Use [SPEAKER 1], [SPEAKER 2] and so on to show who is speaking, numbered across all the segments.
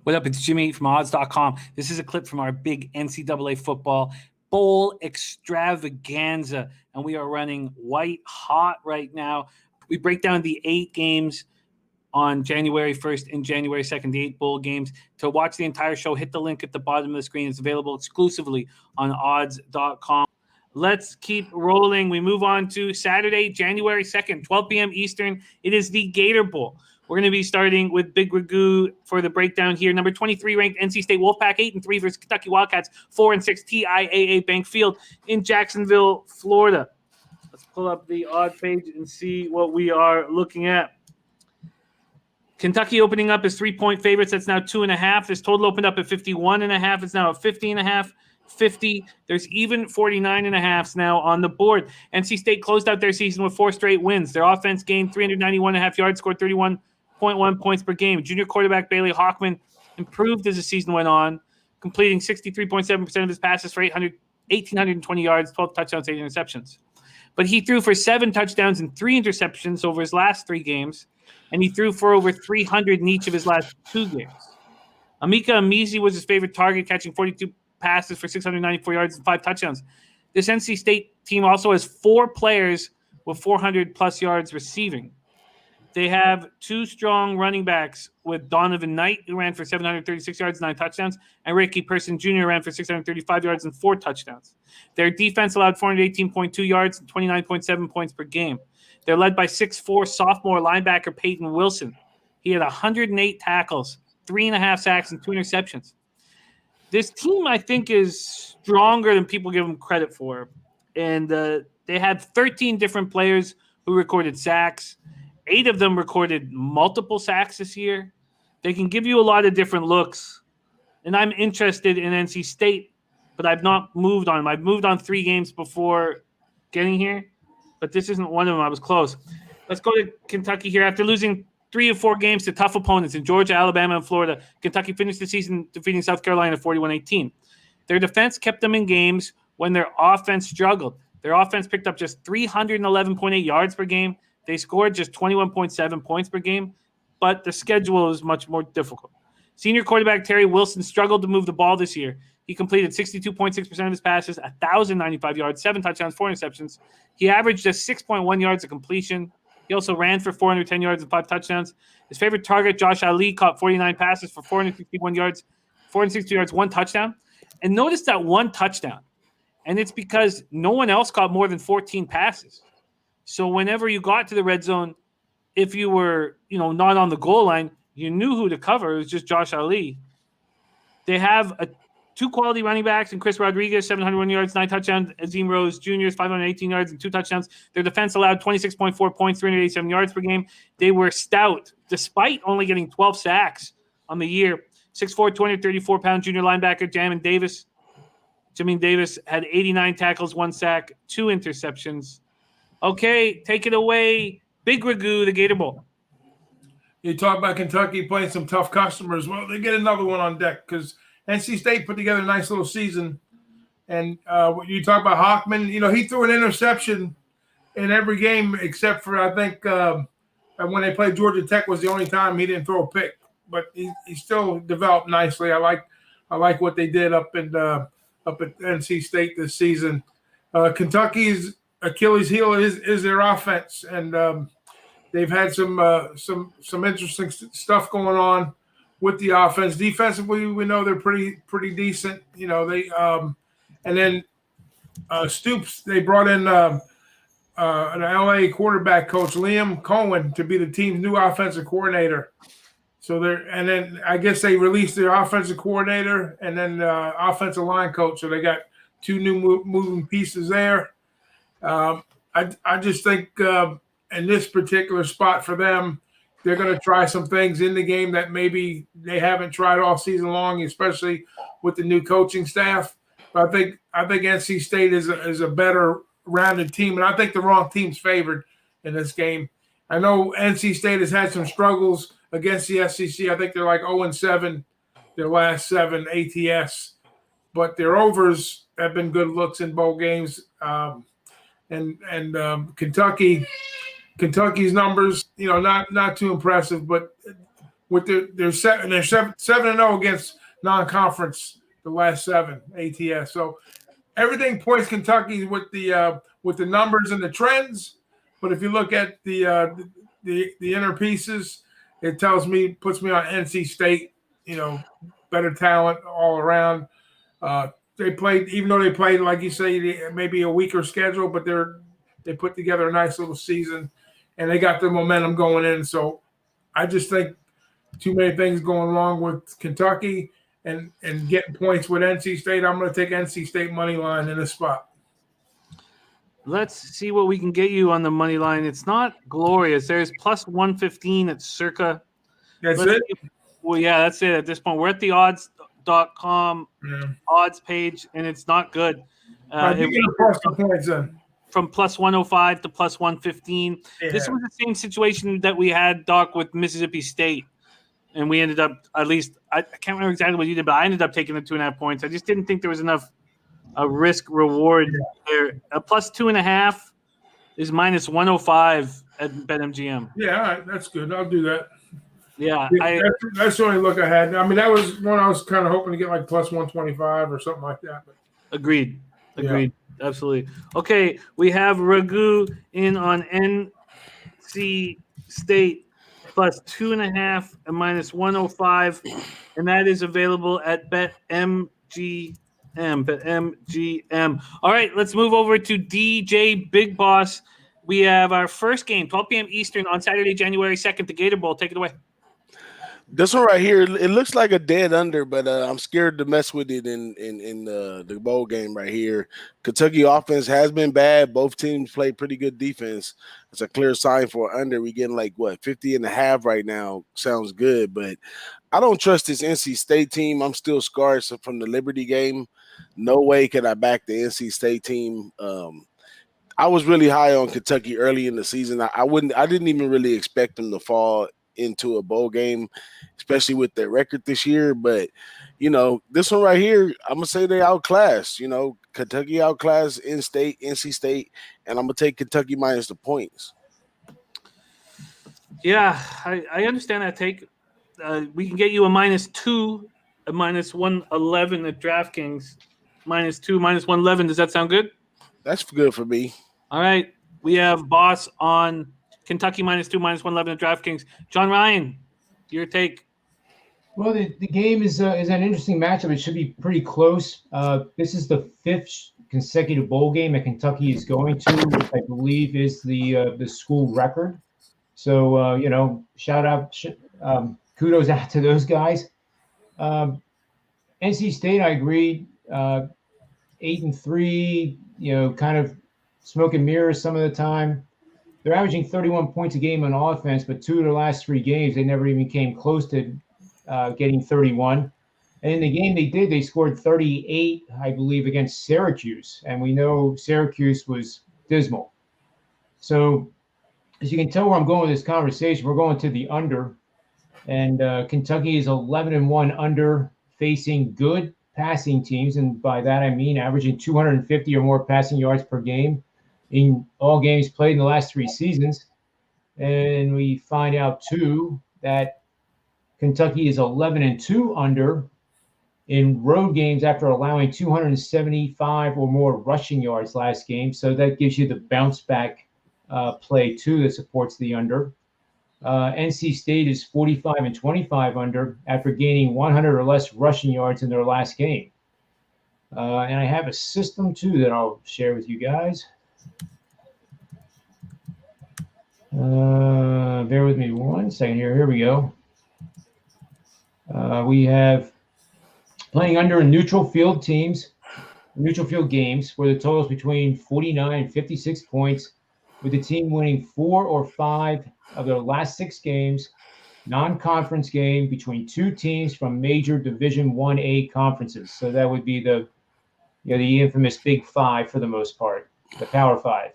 [SPEAKER 1] What up? It's Jimmy from odds.com. This is a clip from our big NCAA football bowl extravaganza, and we are running white hot right now. We break down the 8 games on January 1st and January 2nd, the 8 bowl games. To watch the entire show, hit the link at the bottom of the screen. It's available exclusively on odds.com. Let's keep rolling. We move on to Saturday, January 2nd, 12 p.m. Eastern. It is the Gator Bowl. We're going to be starting with Big Ragoo for the breakdown here. Number 23 ranked NC State Wolfpack, 8-3 versus Kentucky Wildcats, 4-6 TIAA Bank Field in Jacksonville, Florida. Let's pull up the odd page and see what we are looking at. Kentucky opening up as 3-point favorites. That's now 2.5. This total opened up at 51.5. It's now at 50.5. 50. There's even 49.5s now on the board. NC State closed out their season with 4 straight wins. Their offense gained 391.5 yards, scored 31.1 points per game. Junior quarterback Bailey Hawkman improved as the season went on, completing 63.7% of his passes for 1,820 yards, 12 touchdowns, 8 interceptions. But he threw for 7 touchdowns and 3 interceptions over his last 3 games, and he threw for over 300 in each of his last 2 games. Amika Amizi was his favorite target, catching 42 passes for 694 yards and 5 touchdowns. This NC State team also has 4 players with 400-plus yards receiving. They have 2 strong running backs with Donovan Knight, who ran for 736 yards and 9 touchdowns, and Ricky Person Jr. ran for 635 yards and 4 touchdowns. Their defense allowed 418.2 yards and 29.7 points per game. They're led by 6'4" sophomore linebacker Peyton Wilson. He had 108 tackles, 3.5 sacks, and 2 interceptions. This team, I think, is stronger than people give them credit for. And they had 13 different players who recorded sacks. 8 of them recorded multiple sacks this year. They can give you a lot of different looks. And I'm interested in NC State, but I've not moved on them. I've moved on 3 games before getting here, but this isn't one of them. I was close. Let's go to Kentucky here. After losing 3 of 4 games to tough opponents in Georgia, Alabama, and Florida, Kentucky finished the season defeating South Carolina 41-18. Their defense kept them in games when their offense struggled. Their offense picked up just 311.8 yards per game. They scored just 21.7 points per game, but the schedule is much more difficult. Senior quarterback Terry Wilson struggled to move the ball this year. He completed 62.6% of his passes, 1,095 yards, 7 touchdowns, 4 interceptions. He averaged just 6.1 yards of completion. He also ran for 410 yards and 5 touchdowns. His favorite target, Josh Ali, caught 49 passes for 461 yards, 460 yards, 1 touchdown. And notice that 1 touchdown. And it's because no one else caught more than 14 passes. So whenever you got to the red zone, if you were, not on the goal line, you knew who to cover. It was just Josh Ali. They have 2 quality running backs in Chris Rodriguez, 701 yards, 9 touchdowns. Azim Rose Jr., 518 yards and 2 touchdowns. Their defense allowed 26.4 points, 387 yards per game. They were stout, despite only getting 12 sacks on the year. 6'4", 234-pound junior linebacker Jamin Davis had 89 tackles, 1 sack, 2 interceptions. Okay, take it away. Big Ragoo, the Gator Bowl.
[SPEAKER 2] You talk about Kentucky playing some tough customers. Well, they get another one on deck because NC State put together a nice little season. And you talk about Hawkman, he threw an interception in every game except for, I think, when they played Georgia Tech was the only time he didn't throw a pick. But he still developed nicely. I like what they did up at NC State this season. Kentucky's Achilles heel is their offense, and they've had some interesting stuff going on with the offense. Defensively, we know they're pretty decent. They and then Stoops, they brought in an LA quarterback coach, Liam Cohen, to be the team's new offensive coordinator. So and then I guess they released their offensive coordinator and then offensive line coach. So they got 2 new moving pieces there. I just think in this particular spot for them, they're going to try some things in the game that maybe they haven't tried all season long, especially with the new coaching staff. But I think NC State is a better rounded team, and I think the wrong team's favored in this game. I know NC State has had some struggles against the SEC. I think they're like 0-7 their last 7 ATS, but their overs have been good looks in bowl games. Kentucky's numbers, not too impressive, but with they're 7-0 against non-conference the last 7 ATS. So everything points Kentucky with the numbers and the trends. But if you look at the inner pieces, it puts me on NC State. Better talent all around. They played, even though they played, like you say, maybe a weaker schedule, but they put together a nice little season, and they got the momentum going in. So I just think too many things going wrong with Kentucky and getting points with NC State. I'm going to take NC State money line in this spot.
[SPEAKER 1] Let's see what we can get you on the money line. It's not glorious. There's plus 115 at circa.
[SPEAKER 2] That's it?
[SPEAKER 1] Well, yeah, that's it at this point. We're at the odds.com odds page, and it's not good. From plus 105 to plus 115. Yeah. This was the same situation that we had, Doc, with Mississippi State. And we ended up, at least, I can't remember exactly what you did, but I ended up taking the 2.5 points. I just didn't think there was enough risk reward there. A plus 2.5 is minus 105 at BetMGM.
[SPEAKER 2] Yeah, all right, that's good. I'll do that.
[SPEAKER 1] Yeah,
[SPEAKER 2] that's the only look I had. I mean, that was one I was kind of hoping to get like plus 125 or something like that. But.
[SPEAKER 1] Agreed. Absolutely. Okay, we have Ragu in on NC State plus 2.5 and minus 105, and that is available at BetMGM. All right, let's move over to DJ Big Boss. We have our first game, 12 p.m. Eastern on Saturday, January 2nd, the Gator Bowl. Take it away.
[SPEAKER 3] This one right here, it looks like a dead under, but I'm scared to mess with it in the bowl game right here. Kentucky offense has been bad. Both teams play pretty good defense. It's a clear sign for under. We're getting 50.5 right now. Sounds good, but I don't trust this NC State team. I'm still scarred from the Liberty game. No way could I back the NC State team. I was really high on Kentucky early in the season. I didn't even really expect them to fall into a bowl game, especially with their record this year. But, this one right here, I'm going to say they outclassed. Kentucky outclassed NC State, and I'm going to take Kentucky minus the points.
[SPEAKER 1] Yeah, I understand that take. We can get you a -2, a minus 111 at DraftKings. -2, minus 111. Does that sound good?
[SPEAKER 3] That's good for me.
[SPEAKER 1] All right. We have Boss on Kentucky -2, minus 111 at DraftKings. John Ryan, your take.
[SPEAKER 4] Well, the game is an interesting matchup. It should be pretty close. This is the 5th consecutive bowl game that Kentucky is going to, which I believe is the school record. So, shout out, kudos out to those guys. NC State, I agree, 8-3, kind of smoke and mirrors some of the time. They're averaging 31 points a game on offense, but 2 of their last 3 games, they never even came close to getting 31. And in the game they scored 38, I believe, against Syracuse. And we know Syracuse was dismal. So as you can tell where I'm going with this conversation, we're going to the under. And Kentucky is 11-1 under, facing good passing teams. And by that, I mean averaging 250 or more passing yards per game in all games played in the last 3 seasons. And we find out, too, that Kentucky is 11-2 under in road games after allowing 275 or more rushing yards last game. So that gives you the bounce back play, too, that supports the under. NC State is 45-25 under after gaining 100 or less rushing yards in their last game. And I have a system, too, that I'll share with you guys. Bear with me 1 second here. Here we go. We have playing under in neutral field games, where the total is between 49 and 56 points, with the team winning 4 or 5 of their last 6 games, non-conference game between 2 teams from major Division 1A conferences. So that would be the infamous Big 5 for the most part, the Power 5.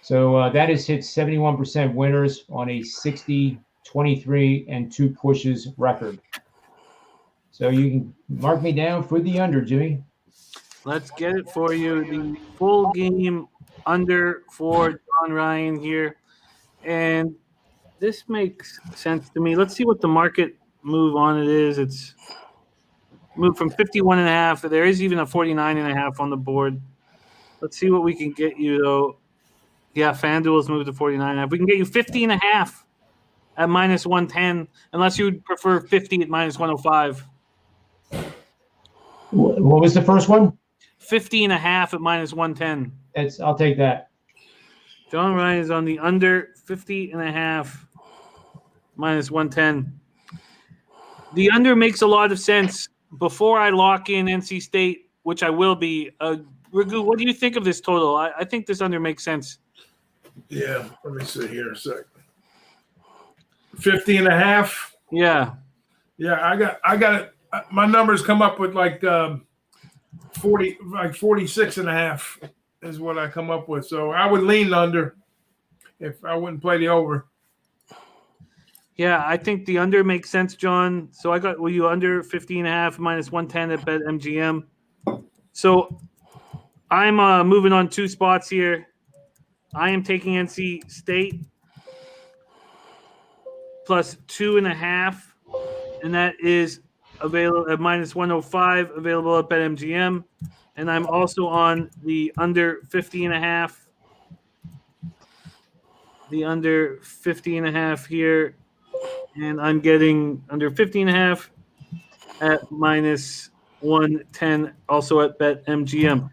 [SPEAKER 4] So that has hit 71% winners on a 60, 23, and 2 pushes record. So you can mark me down for the under, Jimmy.
[SPEAKER 1] Let's get it for you. The full game under for John Ryan here. And This makes sense to me. Let's see what the market move on it is. It's moved from 51.5. There is even a 49.5 on the board. Let's see what we can get you, though. Yeah, FanDuel's moved to 49.5. We can get you 50.5 at -110, unless you would prefer 50 at -105.
[SPEAKER 4] What was the first one?
[SPEAKER 1] 50.5 at -110.
[SPEAKER 4] I'll take that.
[SPEAKER 1] John Ryan is on the under 50.5 -110. The under makes a lot of sense. Before I lock in NC State, which I will be, Raghu, what do you think of this total? I think this under makes sense.
[SPEAKER 2] Yeah, let me see here a second. 50.5.
[SPEAKER 1] Yeah.
[SPEAKER 2] Yeah, I got it. My numbers come up with like 46.5 is what I come up with. So I would lean under if I wouldn't play the over.
[SPEAKER 1] Yeah, I think the under makes sense, John. So I got you under 50.5 -110 at BetMGM. So I'm moving on 2 spots here. I am taking NC State plus 2.5, and that is available at -105, available at BetMGM. And I'm also on the under 50.5. The under 50.5 here. And I'm getting under 50.5 at -110, also at BetMGM.